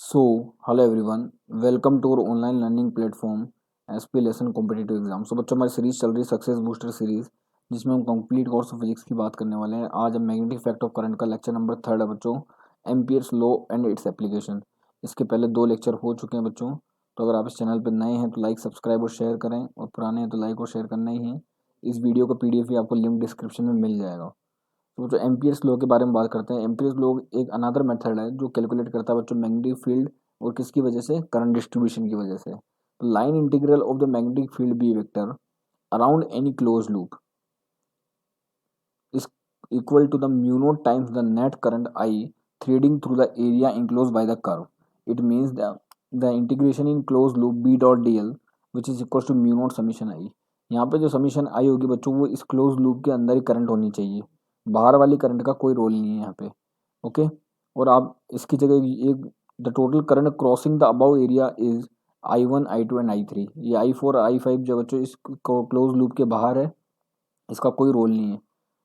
So hello everyone, welcome to our online learning platform SP lesson competitive exam. So बच्चों, हमारी series चल रही है सक्सेस बूस्टर सीरीज, जिसमें हम कंप्लीट कोर्स ऑफ फिजिक्स की बात करने वाले हैं। आज हम मैग्नेटिक इफेक्ट ऑफ करंट का लेक्चर नंबर 3 है बच्चों, Ampere's law and its application. इसके पहले 2 लेक्चर हो चुके हैं बच्चों। तो अगर आप इस चैनल पर नए हैं तो लाइक सब्सक्राइब और शेयर करें, और पुराने हैं तो लाइक और शेयर करना ही है। इस वीडियो का PDF भी आपको लिंक डिस्क्रिप्शन में मिल जाएगा। तो जो एम्पियर्स लॉ के बारे में बात करते हैं, एम्पियर्स लॉ एक अनदर मेथड है जो कैलकुलेट करता है बच्चों मैग्नेटिक फील्ड, और किसकी वजह से, करंट डिस्ट्रीब्यूशन की वजह से। तो line integral of the magnetic field b vector around any close loop is equal to the mu naught times the net current I threading through the area enclosed by the curve. It means the integration in closed loop B dot dl which is equals to mu naught summation I। यहाँ पे जो summation आई होगी बच्चों, वो इस close loop के अंदर ही current होनी चाहिए, बाहर वाली करंट का कोई रोल नहीं है यहाँ पे। ओके, और आप इसकी जगह एक the total current crossing the above area is I1 I2 and I3। ये I4 I5 जो बच्चों इस क्लोज लूप के बाहर है, इसका कोई रोल नहीं है।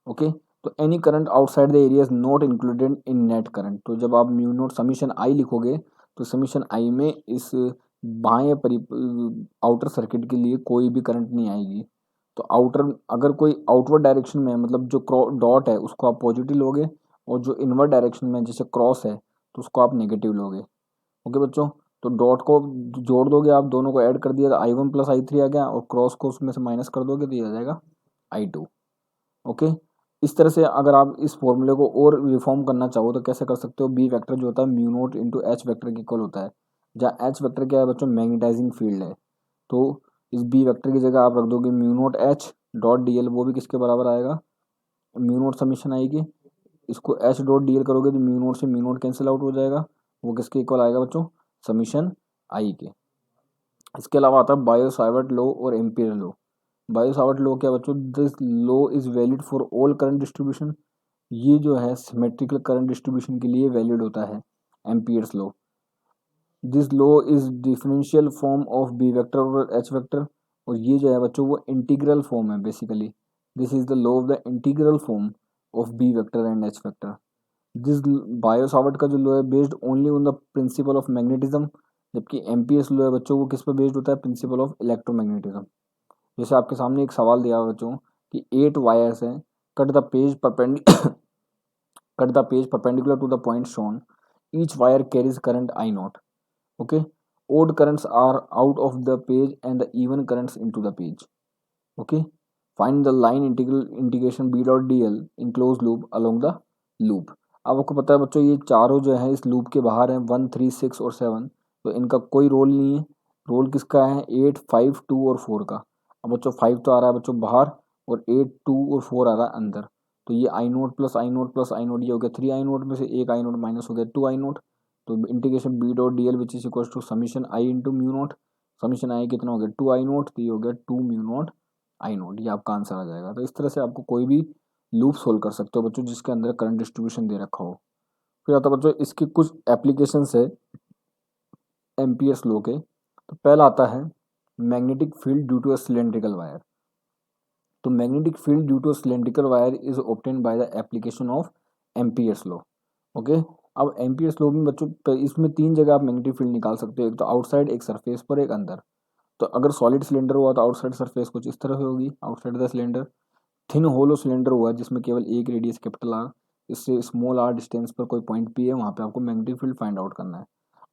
ओके, तो any current outside the area is not included in net current. तो जब आप म्यू नोट समीशन आई लिखोगे तो समीशन आई में इस बाएं आउटर सर्किट के लिए कोई भी करंट नहीं आएगी। तो आउटर अगर कोई आउटवर्ड डायरेक्शन में है, मतलब जो डॉट है उसको आप पॉजिटिव लोगे, और जो इनवर्ड डायरेक्शन में जैसे क्रॉस है तो उसको आप नेगेटिव लोगे। ओके बच्चों, तो डॉट को जोड़ दोगे, आप दोनों को ऐड कर दिया तो I1 प्लस I3 आ गया, और क्रॉस को उसमें से माइनस कर दोगे तो ये आ जाएगा I2। ओके, इस तरह से अगर आप इस फॉर्मूले को और रिफॉर्म करना चाहो तो कैसे कर सकते हो। बी वेक्टर जो होता है mu nought into H vector के इक्वल होता है, जहाँ एच वेक्टर क्या है बच्चों, मैग्नेटाइजिंग फील्ड है। तो इस बी वेक्टर की जगह आप रख दोगे mu naught h dot d l, वो भी किसके बराबर आएगा, म्यू नोट समीशन आएगी। इसको एच डॉट डी एल करोगे तो म्यू नोट से म्यू नोट कैंसिल आउट हो जाएगा, वो किसके इक्वल आएगा बच्चों, समीशन आई के। इसके अलावा आता है बायो सावर्ट लॉ और ampere law. Biot Savart law क्या बच्चों, this law is valid for all current distribution. ये जो है सिमेट्रिकल करंट डिस्ट्रीब्यूशन के लिए वैलिड होता है Ampere's law. This law is differential form of b vector और एच वेक्टर, और ये जो है बच्चों वो इंटीग्रल फॉर्म है basically. This is the law of the integral form of b vector and h vector. This Biot Savart का जो लॉ है based only on the principle of magnetism, जबकि एम्पियर्स लॉ है बच्चों वो किस पर बेस्ड होता है, प्रिंसिपल ऑफ इलेक्ट्रोमैग्नेटिज्म। जैसे आपके सामने एक सवाल दिया हुआ बच्चों कि 8 वायर्स हैं, cut the page perpendicular to the point shown, each wire carries current I nought. Okay, odd currents are out of the page and the even currents into the page. Okay, find the line integration B dot dl in closed loop along the loop। अब आपको पता है बच्चों ये चारों जो है इस लूप के बाहर हैं, 1 3 6 और 7, तो इनका कोई रोल नहीं है। रोल किसका है, 8 5 2 और 4 का। अब बच्चों 5 तो आ रहा है बच्चों बाहर, और 8 2 और 4 आ रहा है अंदर। तो ये I note plus I note plus I note, ये हो गया 3 I नोट में से एक I नोट माइनस हो गया 2 I नोट। तो integration b dot d l which is equal to summation i into mu nought. Summation i कितना हो गया 2 I नोट, तो ये हो गया 2 म्यू नोट I नोट, ये आपका आंसर आ जाएगा। तो इस तरह से आपको कोई भी लूप सोल्व कर सकते हो बच्चों जिसके अंदर करंट डिस्ट्रीब्यूशन दे रखा हो। फिर आता है बच्चों इसकी कुछ एप्लीकेशंस है एम्पियर्स लॉ के। तो पहला आता है magnetic field due to a cylindrical wire. तो magnetic field due to a cylindrical wire is obtained by the application of Ampere's law. Okay, अब एम्पियर्स लॉ में बच्चों इसमें 3 जगह आप मैग्नेटिक फील्ड निकाल सकते हो, एक तो आउटसाइड, एक सरफेस पर, एक अंदर। तो अगर सॉलिड सिलेंडर हुआ तो आउटसाइड सरफेस कुछ इस तरह से होगी, outside the cylinder. Thin hollow cylinder हुआ जिसमें केवल एक रेडियस कैपिटल आर, इससे स्मॉल आर डिस्टेंस पर कोई पॉइंट पी है, वहाँ पे आपको मैग्नेटिक फील्ड फाइंड आउट करना है।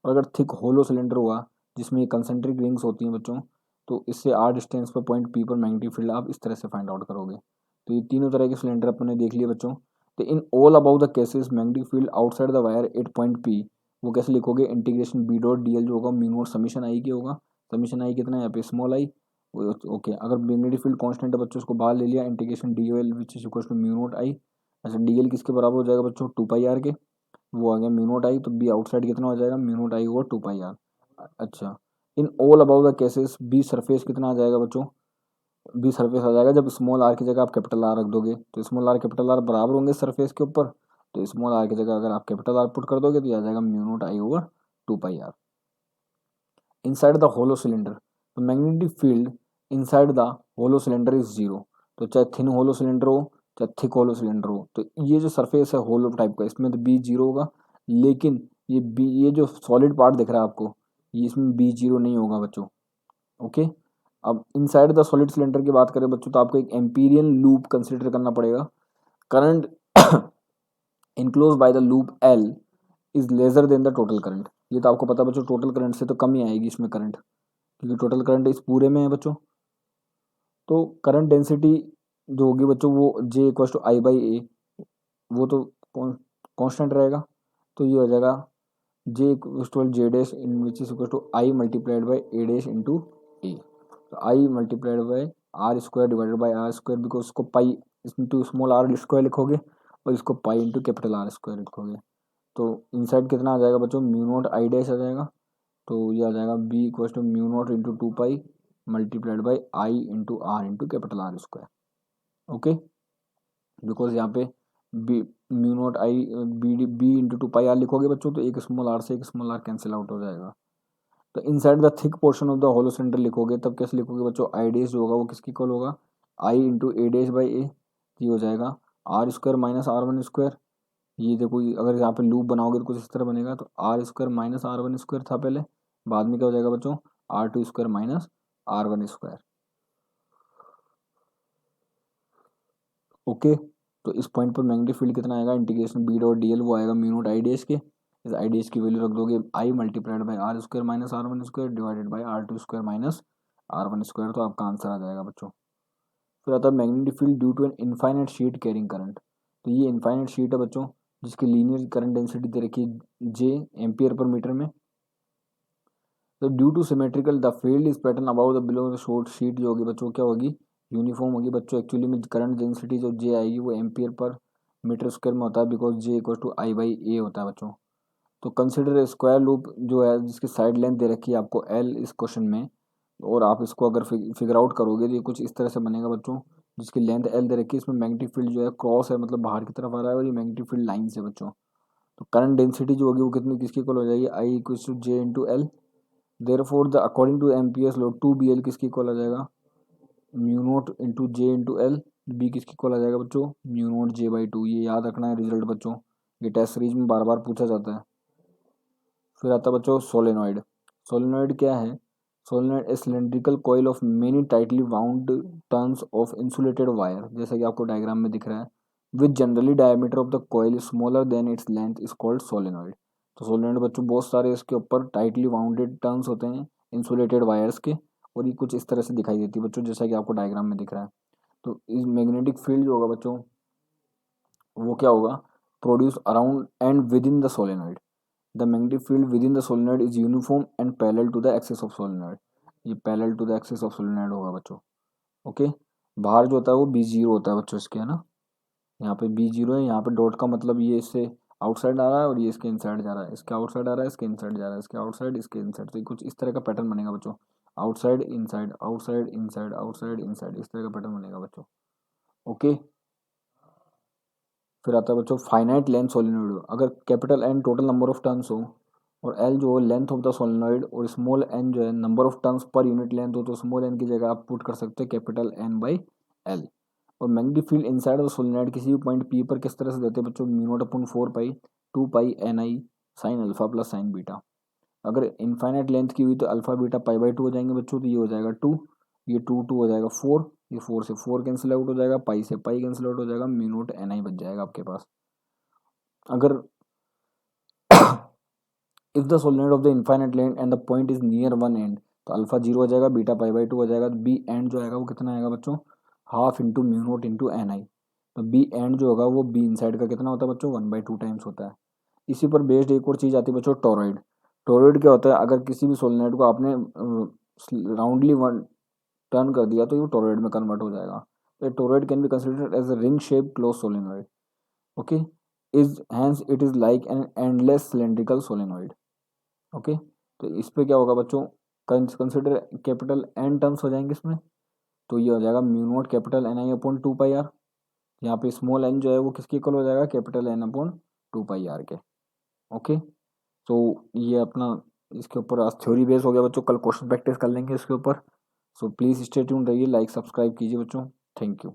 और अगर थिक होलो सिलेंडर हुआ जिसमें ये कंसेंट्रिक रिंग्स होती हैं बच्चों, तो इससे आर डिस्टेंस पर पॉइंट पी पर मैग्नेटिक फील्ड आप इस तरह से फाइंड आउट करोगे। तो ये तीनों तरह के सिलेंडर अपने देख लिए बच्चों। तो in all about the cases magnetic field outside the wire at point p, वो कैसे लिखोगे, integration b dot d l जो होगा म्यू नॉट समीशन आई के होगा। समीशन आई कितना है यहाँ पे, स्मॉल आई। ओके, अगर मैग्नेटिक फील्ड कांस्टेंट है बच्चों उसको बाहर ले लिया, integration d l which is equal to mu nought i. अच्छा, डी एल किसके बराबर हो जाएगा बच्चों, 2 पाई आर के, वो आ गया म्यू नॉट आई। तो बी आउटसाइड कितना हो जाएगा, mu nought i over 2 pi r. अच्छा, in all about the cases b surface कितना आ जाएगा बच्चों, बी सरफेस आ जाएगा जब स्मॉल आर की जगह आप कैपिटल आर रख दोगे, तो स्मॉल आर कैपिटल आर बराबर होंगे सरफेस के ऊपर। तो स्मॉल आर की जगह अगर आप कैपिटल आर पुट कर दोगे तो ये आ जाएगा mu nought i over 2 pi r. Inside the hollow cylinder, तो magnetic field inside the hollow cylinder is zero. तो चाहे थिन होलो सिलेंडर हो चाहे थिक होलो सिलेंडर हो, तो ये जो सरफेस है होलो टाइप का, इसमें तो बी जीरो होगा, लेकिन ये जो सॉलिड पार्ट दिख रहा है आपको, ये इसमें बी जीरो नहीं होगा बच्चों। ओके, अब इनसाइड द सॉलिड सिलेंडर की बात करें बच्चों, तो आपको एक एम्पीरियल लूप कंसिडर करना पड़ेगा। Current enclose by the loop L is lesser than the total current. ये तो आपको पता है बच्चों, टोटल करंट से तो कम ही आएगी इसमें करंट, क्योंकि टोटल करंट इस पूरे में है बच्चों। तो करंट डेंसिटी जो होगी बच्चों वो j equal to i by a, वो तो कांस्टेंट रहेगा। तो ये हो जाएगा j equal to j dash in which is equal to i multiplied by a dash into a. तो i multiplied by r square divided by r square, because उसको pi into small r square लिखोगे और इसको pi into capital r square लिखोगे। तो इनसाइड कितना आ जाएगा बच्चों, म्यू नॉट आई डैश आ जाएगा। तो ये आ जाएगा b equal to mu nought into two pi multiplied by I into r into capital r square. Okay, because यहाँ पे b mu nought I b into two pi r लिखोगे बच्चों, तो एक स्मॉल आर से एक स्मॉल आर कैंसिल आउट हो जाएगा। तो inside the thick portion of the hollow cylinder लिखोगे तब कैसे लिखोगे बच्चों, आई डैश जो होगा वो किसकी इक्वल होगा, I into a dash by a. ये हो जाएगा r square minus r one square. ये देखो अगर यहाँ पे लूप बनाओगे तो कुछ इस तरह बनेगा, तो r square minus r one square था पहले, बाद में क्या हो जाएगा बच्चों, r two square minus r one square. Okay, तो इस पॉइंट पर मैग्नेटिक फील्ड कितना आएगा, integration b dot d l वो आएगा म्यू नॉट आई डैश के। इस आई डैश की वैल्यू रख दोगे I multiplied by r square minus r one square divided by r two square minus r one square. तो आपका आंसर आ जाएगा बच्चों। फिर आता है magnetic field due to an infinite sheet carrying current. तो ये इनफाइनाइट शीट है बच्चों, जिसकी लीनियर करंट डेंसिटी दे रखी है जे एम्पियर पर मीटर में। तो due two symmetrical the field is pattern about the below short sheet जो होगी बच्चों क्या होगी, यूनिफॉर्म होगी बच्चों। एक्चुअली में करंट डेंसिटी जो जे आएगी वो एम्पियर पर मीटर स्क्वायर में होता है, because j equal to i by a होता है बच्चों। तो कंसिडर स्क्वायर लूप जो है जिसकी साइड लेंथ दे रखी है आपको एल इस क्वेश्चन में, और आप इसको अगर फिगर आउट करोगे तो ये कुछ इस तरह से बनेगा बच्चों, जिसकी लेंथ एल दे रखी है। इसमें मैग्नेटिक फील्ड जो है क्रॉस है, मतलब बाहर की तरफ आ रहा है, और ये मैग्नेटिक फील्ड लाइन से बच्चों। तो करंट डेंसिटी जो होगी वो कितनी किसकी इक्वल हो जाएगी, i equal to j into l. Therefore the according to Ampere's law to b l किसकी इक्वल आ जाएगा, mu nought into j into l. B किसकी इक्वल आ जाएगा बच्चों, mu nought j by two. ये याद रखना है रिजल्ट बच्चों, ये टेस्ट सीरीज में बार बार पूछा जाता है। फिर आता है बच्चों सोलेनॉइड। सोलेनॉइड क्या है, solenoid A cylindrical coil of many tightly wound turns of insulated wire, जैसा कि आपको डायग्राम में दिख रहा है, with generally diameter of the coil smaller than its length is called solenoid. तो सोलेनॉइड बच्चों बहुत सारे इसके ऊपर टाइटली वाउंडेड टर्न्स होते हैं इंसुलेटेड वायर्स के, और ये कुछ इस तरह से दिखाई देती है बच्चों, जैसा कि आपको डायग्राम में दिख रहा है। तो इस मैग्नेटिक फील्ड जो होगा बच्चों वो क्या होगा, produce around and within the solenoid. The magnetic field within the solenoid is uniform and parallel to the axis of solenoid. ये parallel to the axis of solenoid होगा बच्चों। Okay, बाहर जो होता है वो बी जीरो होता है बच्चों इसके, है ना। यहाँ पे बी जीरो है, यहाँ पे डॉट का मतलब ये इससे आउटसाइड आ रहा है और ये इसके इनसाइड जा रहा है, इसके आउटसाइड आ रहा है, इसके इनसाइड जा रहा है, इसके आउटसाइड इसके इनसाइड। तो कुछ इस तरह का पैटर्न बनेगा बच्चों, outside inside outside inside outside inside, इस तरह का पैटर्न बनेगा बच्चों। ओके, फिर आता है बच्चों फाइनाइट लेंथ सोलेनॉइड। अगर capital n total number of turns हो, और एल जो है लेंथ ऑफ द सोलेनॉइड, और स्मॉल एन जो है number of turns per unit length हो, तो स्मॉल एन की जगह आप पुट कर सकते हैं कैपिटल एन बाई एल। और magnetic field inside of solenoid किसी भी पॉइंट पी पर किस तरह से देते हैं बच्चों, mu nought upon four pi two pi n I sine alpha plus sine beta. अगर इनफाइनाइट लेंथ की हुई तो alpha beta pi by two हो जाएंगे बच्चों, तो ये हो जाएगा टू, ये टू टू हो जाएगा फोर, ये फोर से फोर कैंसिल आउट हो जाएगा, पाई से पाई कैंसिल आउट हो जाएगा, म्यू नॉट एन आई बच जाएगा आपके पास। अगर if the solenoid of the infinite length and the point is near one and, तो अल्फा जीरो हो जाएगा, बीटा पाई बाई टू हो जाएगा, बी एंड जो आएगा वो कितना आएगा बच्चों, half into mu nought into n i. तो बी एंड जो होगा वो बी इनसाइड का कितना होता है बच्चों, वन बाई टू टाइम्स होता है। इसी पर बेस्ड एक और चीज़ आती है बच्चों, टोरॉइड। टोरॉइड क्या होता है, अगर किसी भी सोलेनॉइड को आपने राउंडली वन टर्न कर दिया तो ये टोरॉइड में कन्वर्ट हो जाएगा। तो toroid can be considered as a ring shape close solenoid. Okay, is hence it is like an endless cylindrical solenoid. Okay, तो इस पे क्या होगा बच्चों, कंसिडर कैपिटल एन टर्म्स हो जाएंगे इसमें। तो ये हो जाएगा mu nought capital n I upon two pi r. यहाँ पे स्मॉल एन जो है वो किसके इक्वल हो जाएगा, capital n upon two pi r के। ओके, तो ये अपना इसके ऊपर आज थ्योरी बेस हो गया बच्चों, कल क्वेश्चन प्रैक्टिस कर लेंगे इसके ऊपर। सो प्लीज़ स्टे ट्यून रहिए, लाइक सब्सक्राइब कीजिए बच्चों। Thank you.